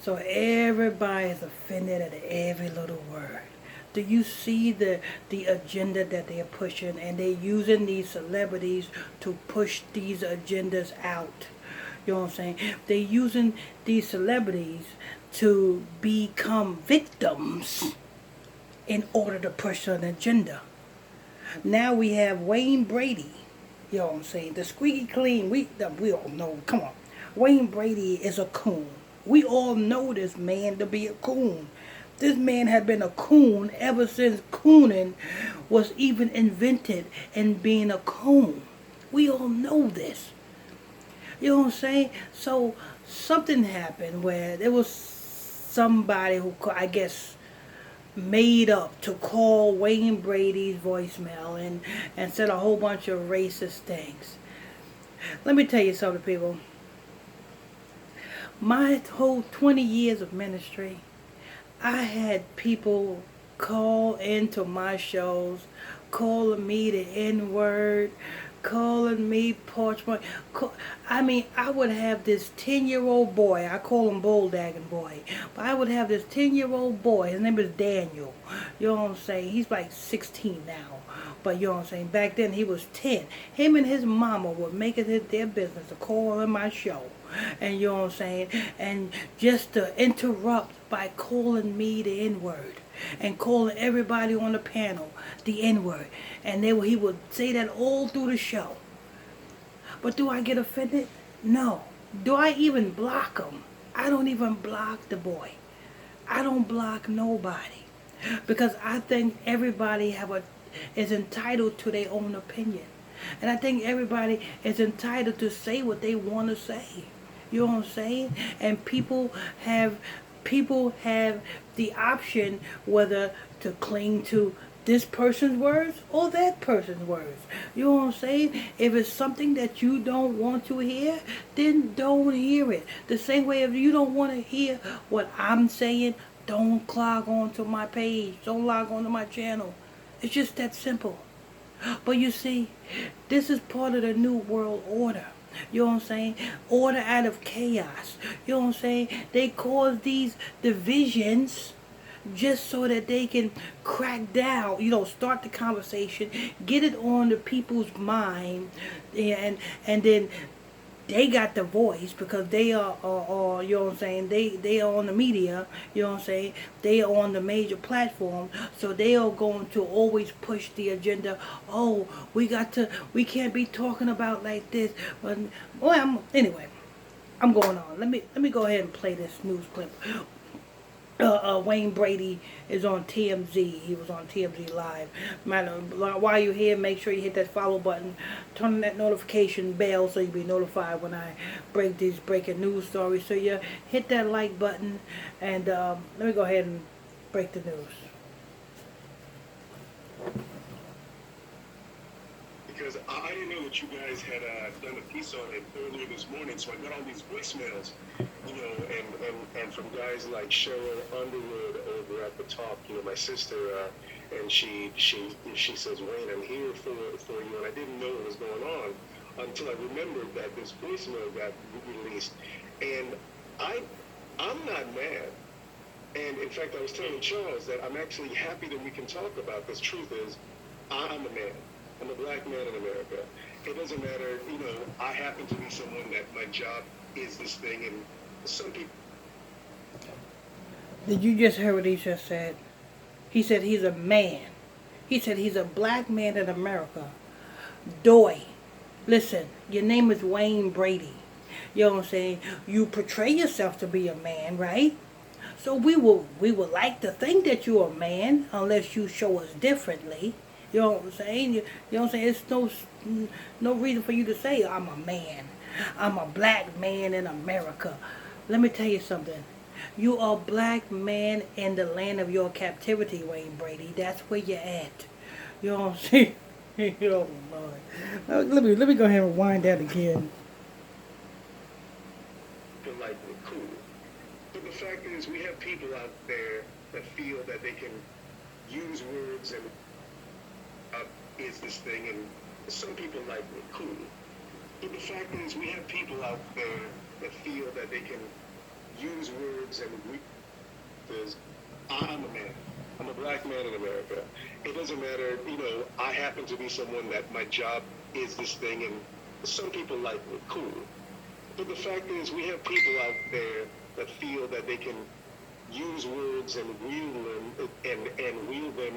So everybody is offended at every little word. Do you see the agenda that they're pushing, and they're using these celebrities to push these agendas out? You know what I'm saying? They're using these celebrities to become victims in order to push an agenda. Now we have Wayne Brady. You know what I'm saying? The squeaky clean. We all know. Come on, Wayne Brady is a coon. We all know this man to be a coon. This man had been a coon ever since cooning was even invented and being a coon. We all know this. You know what I'm saying? So something happened where there was somebody who I guess made up to call Wayne Brady's voicemail and said a whole bunch of racist things. Let me tell you something, people. My whole 20 years of ministry, I had people call into my shows, calling me the N word, calling me porch boy. I mean, I would have this 10-year-old boy, I call him Bulldagging Boy, but I would have this 10-year-old boy, his name is Daniel. You know what I'm saying? He's like 16 now. But you know what I'm saying? Back then he was 10. Him and his mama were making it their business to call on my show. And you know what I'm saying? And just to interrupt by calling me the N-word and calling everybody on the panel the N-word. And he would say that all through the show. But do I get offended? No. Do I even block him? I don't even block the boy. I don't block nobody. Because I think everybody is entitled to their own opinion. And I think everybody is entitled to say what they want to say. You know what I'm saying? And people have the option whether to cling to this person's words or that person's words. You know what I'm saying? If it's something that you don't want to hear, then don't hear it. The same way if you don't want to hear what I'm saying, don't log on to my page. Don't log on to my channel. It's just that simple. But you see, this is part of the new world order. You know what I'm saying? Order out of chaos. You know what I'm saying? They cause these divisions just so that they can crack down, start the conversation, get it on the people's mind, and then they got the voice because they are you know what I'm saying, they are on the media, you know what I'm saying, they are on the major platform, so they are going to always push the agenda. Oh, we can't be talking about like this. But anyway, I'm going on. Let me go ahead and play this news clip. Wayne Brady is on TMZ. He was on TMZ Live. Matter while you're here, make sure you hit that follow button, turn on that notification bell so you'll be notified when I break these breaking news stories. So you hit that like button, and let me go ahead and break the news. Because I didn't know that you guys had done a piece on it earlier this morning, so I got all these voicemails, and from guys like Cheryl Underwood over at the top, my sister, and she says, Wayne, I'm here for you, and I didn't know what was going on until I remembered that this voicemail got released, and I'm not mad. And in fact, I was telling Charles that I'm actually happy that we can talk about this. Truth is, I'm a man. I'm a black man in America. It doesn't matter, I happen to be someone that my job is this thing, and some people. Did you just hear what he just said? He said he's a man. He said he's a black man in America. Doy. Listen, your name is Wayne Brady. You know what I'm saying? You portray yourself to be a man, right? So we would like to think that you're a man unless you show us differently. You know what I'm saying? You know what I'm saying? It's no reason for you to say I'm a man. I'm a black man in America. Let me tell you something. You are a black man in the land of your captivity, Wayne Brady. That's where you're at. You know what I'm saying? Oh Lord. Let me go ahead and wind that again. Politely cool. But the fact is, we have people out there that feel that they can use words and is this thing, and some people like me, cool. But the fact is, we have people out there that feel that they can use words and is I'm a man. I'm a black man in America. It doesn't matter, I happen to be someone that my job is this thing and some people like me, cool. But the fact is we have people out there that feel that they can use words and wield them and wield them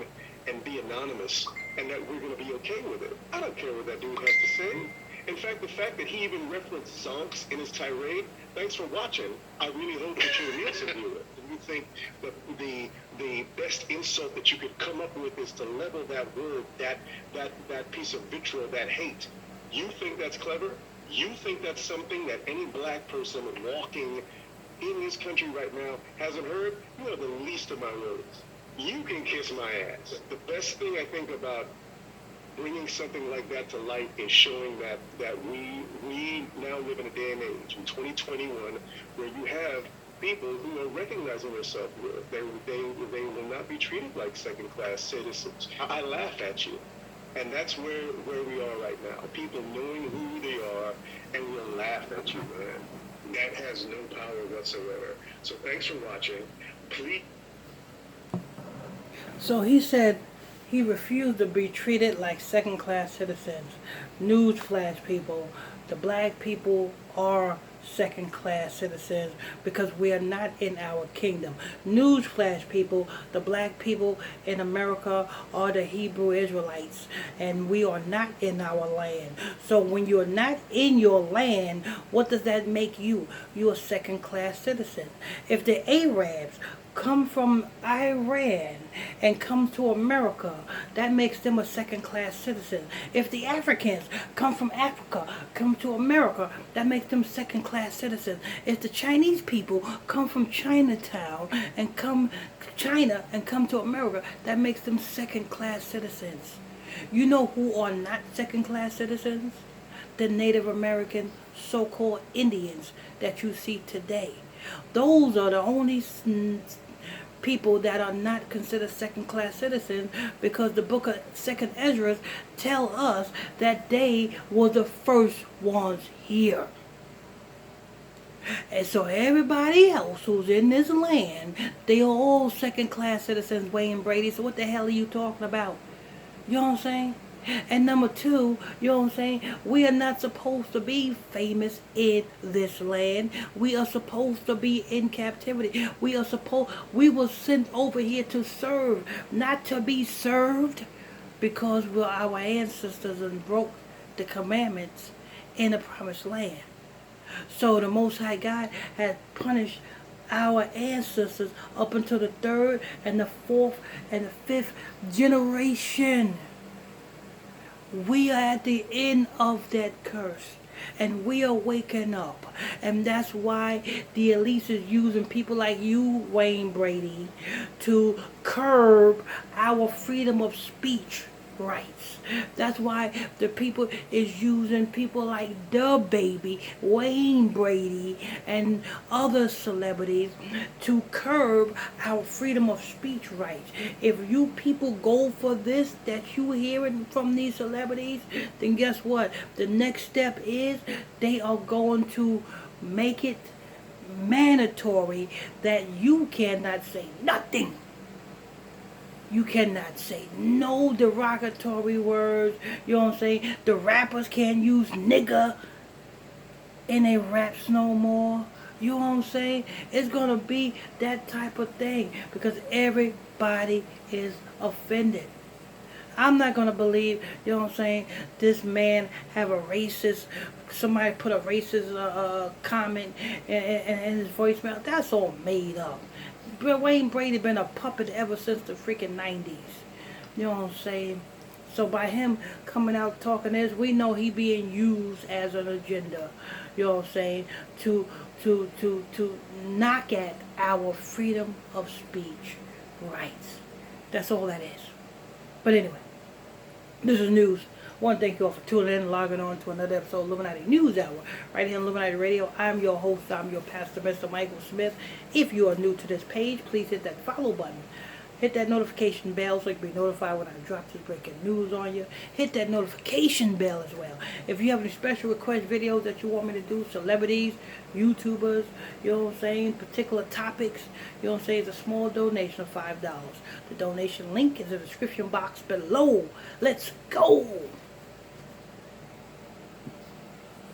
and be anonymous and that we're going to be okay with it. I don't care what that dude has to say. In fact, the fact that he even referenced zonks in his tirade, thanks for watching. I really hope that you're a Nielsen viewer. And you think that the best insult that you could come up with is to level that word, that piece of vitriol, that hate. You think that's clever? You think that's something that any black person walking in this country right now hasn't heard? You are the least of my worries. You can kiss my ass. The best thing I think about bringing something like that to light is showing that we now live in a day and age, in 2021, where you have people who are recognizing their self-worth. They will not be treated like second-class citizens. I laugh at you. And that's where we are right now. People knowing who they are and will laugh at you, man. That has no power whatsoever. So thanks for watching. Please. So he said he refused to be treated like second-class citizens. Newsflash, people. The black people are second-class citizens because we are not in our kingdom. Newsflash, people. The black people in America are the Hebrew Israelites, and we are not in our land. So when you're not in your land, what does that make you? You're a second-class citizen. If the Arabs come from Iran and come to America, that makes them a second-class citizen. If the Africans come from Africa, come to America, that makes them second-class citizens. If the Chinese people come from Chinatown and come to America, that makes them second-class citizens. You know who are not second-class citizens? The Native American so-called Indians that you see today. Those are the only people that are not considered second-class citizens, because the book of Second Ezra tell us that they were the first ones here. And so everybody else who's in this land, they are all second-class citizens, Wayne Brady. So what the hell are you talking about? You know what I'm saying? And number two, you know what I'm saying? We are not supposed to be famous in this land. We are supposed to be in captivity. We were sent over here to serve, not to be served, because our ancestors and broke the commandments in the promised land. So the Most High God had punished our ancestors up until the third and the fourth and the fifth generation. We are at the end of that curse, and we are waking up. And that's why the elites is using people like you, Wayne Brady, to curb our freedom of speech rights. That's why the people is using people like DaBaby, Wayne Brady, and other celebrities to curb our freedom of speech rights. If you people go for this that you hearing from these celebrities, then guess what? The next step is they are going to make it mandatory that you cannot say nothing. You cannot say no derogatory words. You know what I'm saying? The rappers can't use nigga in their raps no more. You know what I'm saying? It's going to be that type of thing because everybody is offended. I'm not going to believe, you know what I'm saying, this man have a racist, somebody put a racist comment in his voicemail. That's all made up. Wayne Brady been a puppet ever since the freaking 90s. You know what I'm saying? So by him coming out talking this, we know he being used as an agenda. You know what I'm saying? To knock at our freedom of speech rights. That's all that is. But anyway, this is news. I want to thank you all for tuning in and logging on to another episode of Illuminati News Hour right here on Illuminati Radio. I'm your host. I'm your pastor, Mr. Michael Smith. If you are new to this page, please hit that follow button. Hit that notification bell so you can be notified when I drop this breaking news on you. Hit that notification bell as well. If you have any special request videos that you want me to do, celebrities, YouTubers, you know what I'm saying, particular topics, you know what I'm saying, it's a small donation of $5. The donation link is in the description box below. Let's go!